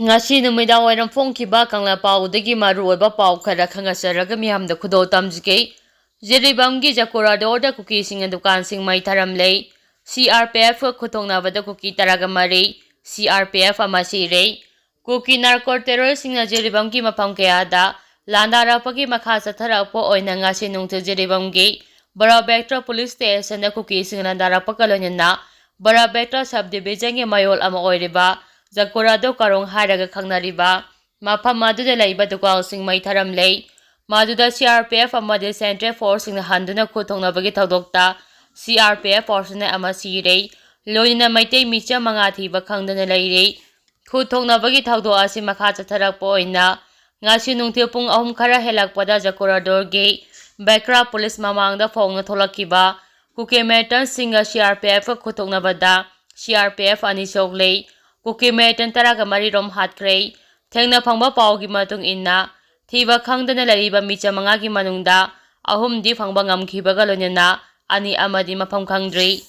Ngasi numidang wairam phongkiba kangla paudagi maruoiba pau khara khangasaraga miyamda khudo tamjike Jiribamgi Jakurador Kuki sing dukan sing mai tharamlei CRPF thoknabada Kuki taragamari CRPF ama Sire Kuki narco terrorist sing Jiribamgi mafam kayada landarapagi makha satharappo oina ngasi nungtu Jiribamgi Barabektra police station da Kuki sing landarapaka loinna Barabektra subdivision ge mayol ama oiriba Jakurador karong haraga khangnariba mafam maduda laiba dukal sing mai tharamlei Maduda CRPF amadi Central Force in handuna khutoknabagi thawdokta CRPF Force ama Sire loina maitei micha manga thiba khangdana leire khutoknabagi thawdo asi makha chatharakpo oina ngasi nungthil pung 3 khara helakpada Jakurador ge Bekra police mamangda phongna tholakiba Kukimetan singa CRPF khutoknabada CRPF ani soglei Kukimetan taraga mari rom hatkre thengna phangba pawgi matung inna Thiba khangdana lariba micha mangagi manungda ahumdi phangba ngamkhibaga loinana ani amadi mafam khangdri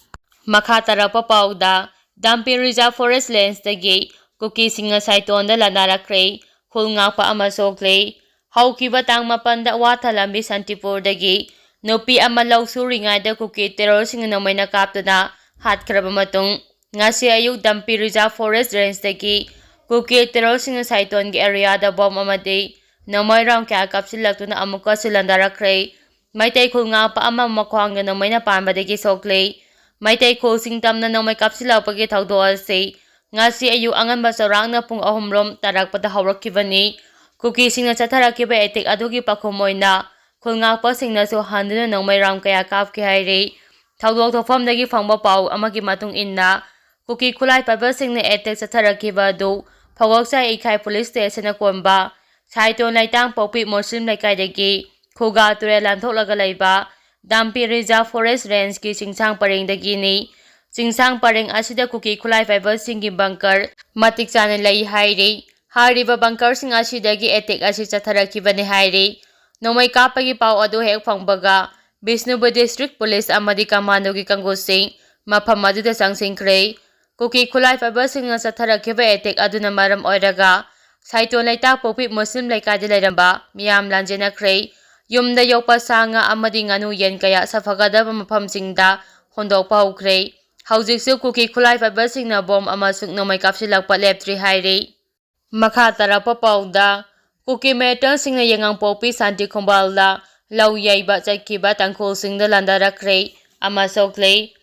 makha tarapa pauda Dampi Reserve Forest Lands dagi Kuki singa saitonda lanarakre khulngapa ama soklei haukiba tang mapanda wathalambi Santipur dagi nupi ama lausuringaida Kuki terror singa nomaina kaptana hatkraba matung ngasi ayuk Dampi Reserve Forest Range dagi Kuki terror singa saiton ge area da bomb amade Namay round kaya kapsilagtuna amuka silandarakre Maitay khul nga pa ama makwang na namay na pambadagi soklay Maitay khul singtam na namay kapsilagpagi thawdoal say Nga si ayu angan basarang na pung ahumrom tarakpada hawrakibani Kuki sing na chatarakiba etik adugi pakumoy na Khul nga pa sing na so hando na namay round kaya kapki hayre Thawdok thofam dagi fangba pao amagi matung inna Kuki kulay pabal sing na etik chatarakiba do Pagwag sa ikay police station na kuwamba Saiton laitang popi Muslim laikai Khuga ture lantholaga laiba Dampi Reserve Forest Range ki singsang pareng dagi ni singsang pareng asida Kuki khulai fiber singi bunker matik chane lai haire hariba bunker sing asidagi etek asi chatharakibani haire nomai kapagi pau adu hek phangbaga Bishnupur District Police amadi commando gi kangusing mafam aduda sangsingkre Kuki khulai fiber sing chatharakiba etek aduna maram oiraga Saiton laita popi Muslim laikadi lairamba miyam lanjena kre yumda yokpa sanga amadi nganu yen kaya safagadaba mafamsingda hondokpa ukre haujiksu Kuki khulai fiber singna bom amasuk nomai kapsilakpa leptri haire makha tarapa pauda Kuki metan singna yengang popi santi khombalda lau yaiba chakkiba tangkhul singda landarakre amasokle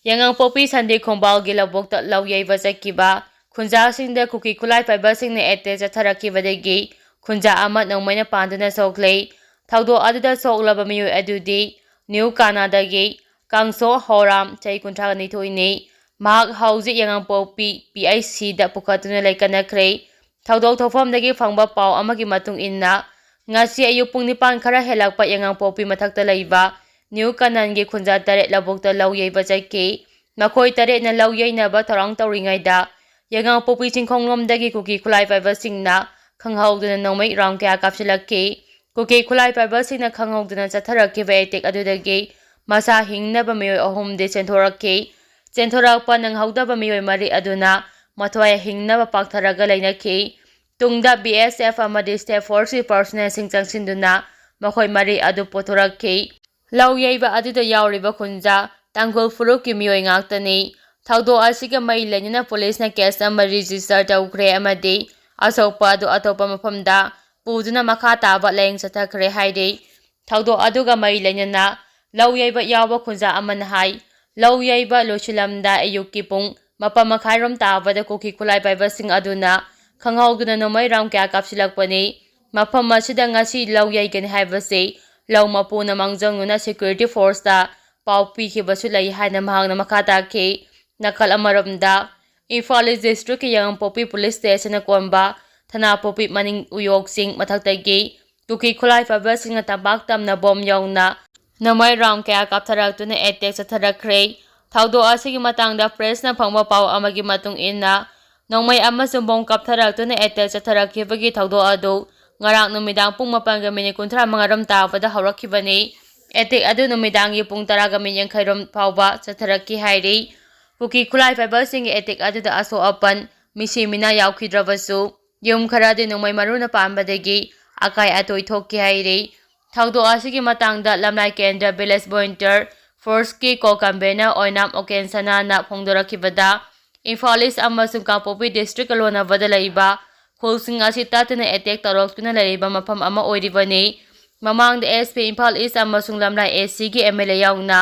yengang popi santi khombal gilabokta lau yaiba chakkiba Khunja singda Kuki khulai fiber singna ete chatharakibadagi khunja ama nongmaina pandana soklei thawdo aduda soklaba miyu adudi New Canada gi Kangso Horam chai kuntra ni thoini mahak hauji yangang popi PIC da pukatuna laikana kre thawdo thofam dagi phangba pau amagi matung inna ngasi ayu pung 9 khara helakpa yangang popi mathakta laiba New Canan gi khunja tare labokta lau yaiba chakki makhoi tare na lau yaina ba tharang tawringaida Yangang popi chingkhonglom dagi Kuki khulai fiber singna khanghauduna nomai round kaya kapsilakki Kuki khulai fiber singna khanghauduna chatharakkiba etek adudagi masa hingnaba miyoy ahum de chentorakpa nanghaudaba miyoy mari aduna mathwaya hingnaba paktharaga lainaki tungda BSF amadi State Force personnel sing changsinduna makhoi mari adu pothorakki lau yaiba aduda yauriba khunja tangkul furukki miyoy ngaktani Thawdo asiga mai lenina police na case number register tawkre amadi asopa adu atopa mafamda puduna makha taba leng chathakre haide Thawdo aduga mai lenina lau yaiba yawa khunja aman hai lau yaiba lochilamda ayukki pung mapa makhairom tabada Kuki khulai fiber sing aduna khanghauguna nomai ram kya kapsilakpani mafam asida ngasi lau yaigani haibase lau mapuna mangjanguna security force da pau pikhibasu lai haina mahangna makha takhe Nakal amaramda Imphal District ki yang popi police station na kwamba thana popi maning uyok sing mathaktagi Kuki khulai fiber sing tabak tam na bom yawna namay round kaya kaptharaktu na etek chatharakre thawdo asigi matangda press na phangba pau amagi matung inna nongmay amasung bom kaptharaktu na etek chatharakibagi thawdo adu ngarang numidang pung 4:30 mga ram tabada hawrakibani etek adu numidangi pung 10:50 ram pauba chatharaki hairi Kuki khulai fiber sing etek aduda aso apan misimina yaukhidrabasu ꯌꯨꯝ ꯈꯔꯗꯤ ꯅꯣꯡꯃꯩ ꯃꯔꯨꯅ ꯄꯥꯟꯕꯗꯒꯤ ꯑꯀꯥꯏ ꯑꯇꯣꯏ ꯊꯣꯛꯈꯤ ꯍꯥꯏꯔꯤ꯫ ꯊꯧꯗꯣꯛ ꯑꯁꯤꯒꯤ ꯃꯇꯥꯡꯗ ꯂꯝꯂꯥꯏ ꯀꯦꯟꯗ꯭ꯔ ꯚꯤꯂꯦꯖ ꯚꯣꯂꯨꯟꯇꯤꯌꯔ ꯐꯣꯔꯁꯀꯤ ꯀꯣ-ꯀꯟꯚꯦꯅꯔ ꯑꯣꯏꯅꯥꯝ ꯑꯣꯀꯦꯟ ꯁꯅꯥꯅ ꯐꯣꯡꯗꯣꯔꯛꯈꯤꯕꯗ ꯏꯝꯐꯥꯜ ꯏꯁ ꯑꯃꯁꯨꯡ ꯀꯥꯡꯄꯣꯛꯄꯤ ꯗꯤꯁꯇ꯭ꯔꯤꯛꯀ ꯂꯣꯟꯅꯕꯗ ꯂꯩꯕ ꯈꯨꯜꯁꯤꯡ ꯑꯁꯤ ꯇꯠꯇꯅ ꯑꯦꯇꯦꯛ ꯇꯧꯔꯛꯇꯨꯅ ꯂꯩꯔꯤꯕ ꯃꯐꯝ ꯑꯃ ꯑꯣꯏꯔꯤꯕꯅꯤ꯫ ꯃꯃꯥꯡꯗ ꯑꯦꯁ.ꯄꯤ. ꯏꯝꯐꯥꯜ ꯏꯁ ꯑꯃꯁꯨꯡ ꯂꯝꯂꯥꯏ ꯑꯦꯁ.ꯁꯤꯒꯤ ꯑꯦꯝ.ꯑꯦꯜ.ꯑꯦ. ꯌꯥꯎꯅ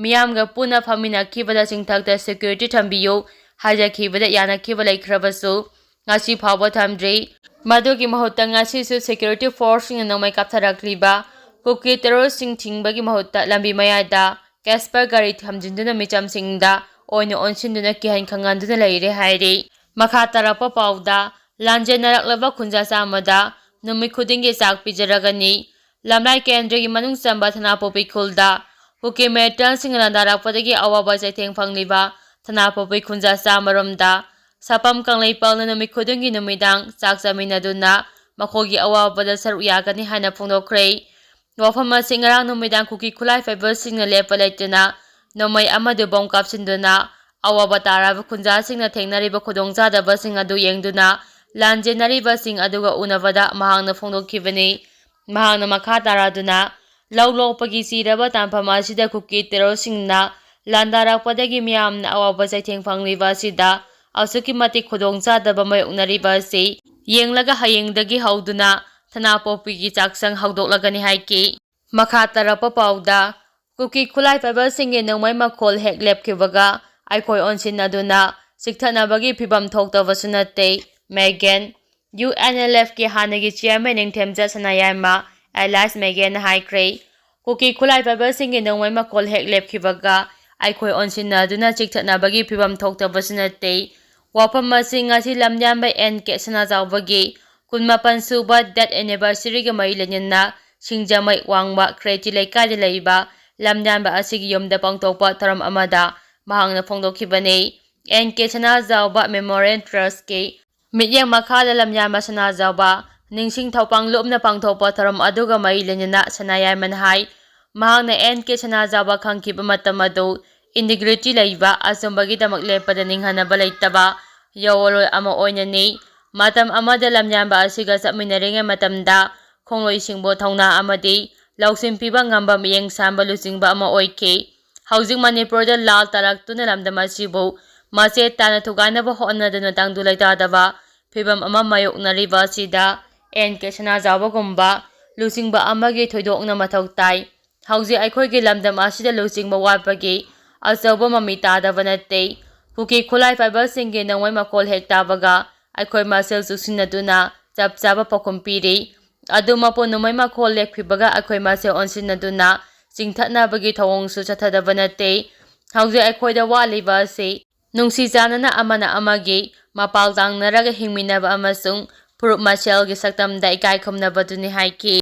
ꯃꯤꯌꯥꯝꯒ ꯄꯨꯟꯅ ꯐꯝꯃꯤꯟꯅꯈꯤꯕꯗ ꯆꯤꯡꯊꯛꯇ ꯁꯦꯀ꯭ꯌꯨꯔꯤꯇꯤ ꯊꯝꯕꯤꯌꯨ ꯍꯥꯏꯖꯈꯤꯕꯗ ꯌꯥꯅꯈꯤꯕ ꯂꯩꯈ꯭ꯔꯕꯁꯨ ꯉꯁꯤ ꯐꯥꯎꯕ ꯊꯝꯗ꯭ꯔꯤ꯫ ꯃꯗꯨꯒꯤ ꯃꯍꯨꯠꯇ ꯉꯁꯤꯁꯨ ꯁꯦꯀ꯭ꯌꯨꯔꯤꯇꯤ ꯐꯣꯔꯁꯁꯤꯡꯅ ꯅꯣꯡꯃꯩ ꯀꯥꯞꯊꯔꯛꯂꯤꯕ ꯀꯨꯀꯤ ꯇꯦꯔꯣꯔꯤꯁꯠꯁꯤꯡ ꯊꯤꯡꯕꯒꯤ ꯃꯍꯨꯠꯇ ꯂꯝꯕꯤ ꯃꯌꯥꯏꯗ ꯀꯦꯁꯄꯔ ꯒꯥꯔꯤ ꯊꯝꯖꯤꯟꯗꯨꯅ ꯃꯤꯆꯝꯁꯤꯡꯗ ꯑꯣꯏꯅ ꯑꯣꯟꯁꯤꯟꯗꯨꯅ ꯀꯤꯍꯟ ꯈꯪꯍꯟꯗꯨꯅ ꯂꯩꯔꯦ ꯍꯥꯏꯔꯤ꯫ ꯃꯈꯥ ꯇꯥꯔꯛꯄ ꯄꯥꯎꯗ ꯂꯥꯟꯖꯦꯟꯅꯔꯛꯂꯕ ꯈꯨꯟꯖꯥ ꯆꯥꯝꯃꯗ ꯅꯨꯃꯤꯠ ꯈꯨꯗꯤꯡꯒꯤ ꯆꯥꯛ ꯄꯤꯖꯔꯒꯅꯤ꯫ ꯂꯝꯂꯥꯏ ꯀꯦꯟꯗ꯭ꯔꯒꯤ ꯃꯅꯨꯡ ꯆꯟꯕ ꯊꯅꯥꯄꯣꯛꯄꯤ ꯈꯨꯜꯗ ꯀꯨꯀꯤ ꯃꯤꯂꯤꯇꯦꯟꯠꯁꯤꯡꯅ ꯂꯥꯟꯗꯥꯔꯛꯄꯗꯒꯤ ꯑꯋꯥꯕ ꯆꯩꯊꯦꯡ ꯐꯪꯂꯤꯕ ꯊꯅꯥꯄꯣꯛꯄꯤ ꯈꯨꯟꯖꯥ ꯆꯥꯝꯃꯔꯣꯝꯗ ꯁꯥꯄꯝ ꯀꯪꯂꯩꯄꯥꯛꯅ ꯅꯨꯃꯤꯠ ꯈꯨꯗꯤꯡꯒꯤ ꯅꯨꯃꯤꯗꯥꯡ ꯆꯥꯛ ꯆꯥꯃꯤꯟꯅꯗꯨꯅ ꯃꯈꯣꯏꯒꯤ ꯑꯋꯥꯕꯗ ꯁꯔꯨꯛ ꯌꯥꯒꯅꯤ ꯍꯥꯏꯅ ꯐꯣꯡꯗꯣꯛꯈ꯭ꯔꯦ꯫ ꯋꯥꯐꯝ ꯑꯁꯤ ꯉꯔꯥꯡ ꯅꯨꯃꯤꯗꯥꯡ ꯀꯨꯀꯤ ꯈꯨꯠꯂꯥꯏ ꯄꯥꯏꯕꯁꯤꯡꯅ ꯂꯦꯞꯄ ꯂꯩꯇꯅ ꯅꯣꯡꯃꯩ ꯑꯃꯗꯤ ꯕꯣꯝ ꯀꯥꯞꯁꯤꯟꯗꯨꯅ ꯑꯋꯥꯕ ꯇꯥꯔꯕ ꯈꯨꯟꯖꯥꯁꯤꯡꯅ ꯊꯦꯡꯅꯔꯤꯕ ꯈꯨꯗꯣꯡꯆꯥꯗꯕꯁꯤꯡ ꯑꯗꯨ ꯌꯦꯡꯗꯨꯅ ꯂꯥꯟꯖꯦꯟꯅꯔꯤꯕꯁꯤꯡ ꯑꯗꯨꯒ ꯎꯅꯕꯗ ꯃꯍꯥꯛꯅ ꯐꯣꯡꯗꯣꯛꯈꯤꯕꯅꯤ꯫ ꯃꯍꯥꯛꯅ ꯃꯈꯥ ꯇꯥꯔꯗꯨꯅ ꯂꯧ ꯂꯣꯛꯄꯒꯤ ꯆꯤꯔꯕ ꯇꯥꯟꯐꯝ ꯑꯁꯤꯗ ꯀꯨꯀꯤ ꯇꯦꯔꯣꯔꯤꯁꯠꯁꯤꯡꯅ ꯂꯥꯟꯗꯥꯔꯛꯄꯗꯒꯤ ꯃꯤꯌꯥꯝꯅ ꯑꯋꯥꯕ ꯆꯩꯊꯦꯡ ꯐꯪꯂꯤꯕ ꯑꯁꯤꯗ ꯑꯁꯨꯛꯀꯤ ꯃꯇꯤꯛ ꯈꯨꯗꯣꯡꯆꯥꯗꯕ ꯃꯥꯌꯣꯛꯅꯔꯤꯕ ꯑꯁꯤ ꯌꯦꯡꯂꯒ ꯍꯌꯦꯡꯗꯒꯤ ꯍꯧꯗꯨꯅ ꯊꯅꯥꯄꯣꯛꯄꯤꯒꯤ ꯆꯥꯛꯁꯪ ꯍꯧꯗꯣꯛꯂꯒꯅꯤ ꯍꯥꯏꯈꯤ꯫ ꯃꯈꯥ ꯇꯥꯔꯛꯄ ꯄꯥꯎꯗ ꯀꯨꯀꯤ ꯈꯨꯠꯂꯥꯏ ꯄꯥꯏꯕꯁꯤꯡꯒꯤ ꯅꯣꯡꯃꯩ ꯃꯈꯣꯜ ꯍꯦꯛ ꯂꯦꯞꯈꯤꯕꯒ ꯑꯩꯈꯣꯏ ꯑꯣꯟꯁꯤꯟꯅꯗꯨꯅ ꯆꯤꯛꯊꯅꯕꯒꯤ ꯐꯤꯚꯝ ꯊꯣꯛꯇꯕꯁꯨ ꯅꯠꯇꯦ꯫ ꯃꯦꯒꯦꯟ UNLFꯀꯤ ꯍꯥꯟꯅꯒꯤ ꯆꯤꯌꯔꯃꯦꯟ ꯅꯤꯡꯊꯦꯝꯖ ꯁꯅꯥꯌꯥꯏꯃ ꯑꯦꯂꯥꯏꯁ ꯃꯦꯒꯦꯟꯅ ꯍꯥꯏꯈ꯭ꯔꯦ꯫ ꯀꯨꯀꯤ ꯈꯨꯠꯂꯥꯏ ꯄꯥꯏꯕꯁꯤꯡꯒꯤ ꯅꯣꯡꯃꯩ ꯃꯈꯣꯜ ꯍꯦꯛ ꯂꯦꯞꯈꯤꯕꯒ ꯑꯩꯈꯣꯏ ꯑꯣꯟꯁꯤꯟꯅꯗꯨꯅ ꯆꯤꯛꯊꯅꯕꯒꯤ ꯐꯤꯚꯝ ꯊꯣꯛꯇꯕꯁꯨ ꯅꯠꯇꯦ꯫ ꯋꯥꯐꯝ ꯑꯁꯤ ꯉꯁꯤ ꯂꯝꯌꯥꯟꯕ N.K. ꯁꯅꯥꯖꯥꯎꯕꯒꯤ 18 ꯁꯨꯕ ꯗꯦꯊ ꯑꯦꯅꯤꯚꯔꯁꯔꯤꯒ ꯃꯔꯤ ꯂꯩꯅꯅ ꯁꯤꯡꯖꯃꯩ ꯋꯥꯡꯃ ꯈ꯭ꯔꯦꯇꯤ ꯂꯩꯀꯥꯏꯗ ꯂꯩꯕ ꯂꯝꯌꯥꯟꯕ ꯑꯁꯤꯒꯤ ꯌꯨꯝꯗ ꯄꯥꯡꯊꯣꯛꯄ ꯊꯧꯔꯝ ꯑꯃꯗ ꯃꯍꯥꯛꯅ ꯐꯣꯡꯗꯣꯛꯈꯤꯕꯅꯤ꯫ N.K. ꯁꯅꯥꯖꯥꯎꯕ ꯃꯦꯃꯣꯔꯤꯌꯦꯜ ꯇ꯭ꯔꯁꯠꯀꯤ ꯃꯤꯠꯌꯦꯡ ꯃꯈꯥꯗ ꯂꯝꯌꯥꯟꯕ ꯁꯅꯥꯖꯥꯎꯕ ꯅꯤꯡꯁꯤꯡ ꯊꯧꯄꯥꯡ ꯂꯨꯞꯅ ꯄꯥꯡꯊꯣꯛꯄ ꯊꯧꯔꯝ ꯑꯗꯨꯒ ꯃꯔꯤ ꯂꯩꯅꯅ ꯁꯅꯥꯌꯥꯏꯃꯅ ꯍꯥꯏ ꯃꯍꯥꯛꯅ N.K. ꯁꯅꯥꯖꯥꯎꯕ ꯈꯪꯈꯤꯕ ꯃꯇꯝ ꯑꯗꯨ ꯏꯟꯇꯤꯒ꯭ꯔꯤꯇꯤ ꯂꯩꯕ ꯑꯆꯨꯝꯕꯒꯤꯗꯃꯛ ꯂꯦꯞꯄꯗ ꯅꯤꯡꯍꯟꯅꯕ ꯂꯩꯇꯕ ꯌꯥꯑꯣꯟꯂꯣꯏ ꯑꯃ ꯑꯣꯏꯅꯅꯤ꯫ ꯃꯇꯝ ꯑꯃꯗ ꯂꯝꯌꯥꯟꯕ ꯑꯁꯤꯒ ꯆꯠꯃꯤꯟꯅꯔꯤꯉꯩ ꯃꯇꯝꯗ ꯈꯣꯡꯂꯣꯏꯁꯤꯡꯕꯨ ꯊꯧꯅꯥ ꯑꯃꯗꯤ ꯂꯧꯁꯤꯡ ꯄꯤꯕ ꯉꯝꯕ ꯃꯤꯠꯌꯦꯡ ꯁꯥꯟꯕ ꯂꯨꯆꯤꯡꯕ ꯑꯃ ꯑꯣꯏꯈꯤ꯫ ꯍꯧꯖꯤꯛ ꯃꯅꯤꯄꯨꯔꯗ ꯂꯥꯜ ꯇꯥꯔꯛꯇꯨꯅ ꯂꯝꯗꯝ ꯑꯁꯤꯕꯨ ꯃꯆꯦꯠ ꯇꯥꯅ ꯊꯨꯒꯥꯏꯅꯕ ꯍꯣꯠꯅꯗꯨꯅ ꯇꯪꯗꯨ ꯂꯩꯇꯥꯗꯕ ꯐꯤꯚꯝ ꯑꯃ ꯃꯥꯌꯣꯛꯅꯔꯤꯕ ꯑꯁꯤꯗ N.K. ꯁꯅꯥꯖꯥꯎꯕꯒꯨꯝꯕ ꯂꯨꯆꯤꯡꯕ ꯑꯃꯒꯤ ꯊꯣꯏꯗꯣꯛꯅ ꯃꯊꯧ ꯇꯥꯏ꯫ ꯍꯧꯖꯤꯛ ꯑꯩꯈꯣꯏꯒꯤ ꯂꯝꯗꯝ ꯑꯁꯤꯗ ꯂꯨꯆꯤꯡꯕ ꯋꯥꯠꯄꯒꯤ ꯑꯆꯧꯕ ꯃꯃꯤ ꯇꯥꯗꯕ ꯅꯠꯇꯦ꯫ ꯀꯨꯀꯤ ꯈꯨꯠꯂꯥꯏ ꯄꯥꯏꯕꯁꯤꯡꯒꯤ ꯅꯣꯡꯃꯩ ꯃꯈꯣꯜ ꯍꯦꯛ ꯇꯥꯕꯒ ꯑꯩꯈꯣꯏ ꯃꯁꯦꯜ ꯆꯨꯁꯤꯟꯅꯗꯨꯅ ꯆꯞ ꯆꯥꯕ ꯄꯥꯎꯈꯨꯝ ꯄꯤꯔꯤ꯫ ꯑꯗꯨꯃꯛꯄꯨ ꯅꯣꯡꯃꯩ ꯃꯈꯣꯜ ꯂꯦꯞꯈꯤꯕꯒ ꯑꯩꯈꯣꯏ ꯃꯁꯦꯜ ꯑꯣꯟꯁꯤꯟꯅꯗꯨꯅ ꯆꯤꯡꯊꯠꯅꯕꯒꯤ ꯊꯧꯑꯣꯡꯁꯨ ꯆꯠꯊꯗꯕ ꯅꯠꯇꯦ꯫ ꯍꯧꯖꯤꯛ ꯑꯩꯈꯣꯏꯗ ꯋꯥꯠꯂꯤꯕ ꯑꯁꯤ ꯅꯨꯡꯁꯤ ꯆꯥꯟꯅꯅ ꯑꯃꯅ ꯑꯃꯒꯤ ꯃꯄꯥꯜ ꯇꯥꯡꯅꯔꯒ ꯍꯤꯡꯃꯤꯟꯅꯕ ꯑꯃꯁꯨꯡ ꯐꯨꯔꯨꯞ ꯃꯁꯦꯜꯒꯤ ꯁꯛꯇꯝꯗ ꯏꯀꯥꯏ ꯈꯨꯝꯅꯕꯗꯨꯅꯤ ꯍꯥꯏꯈꯤ꯫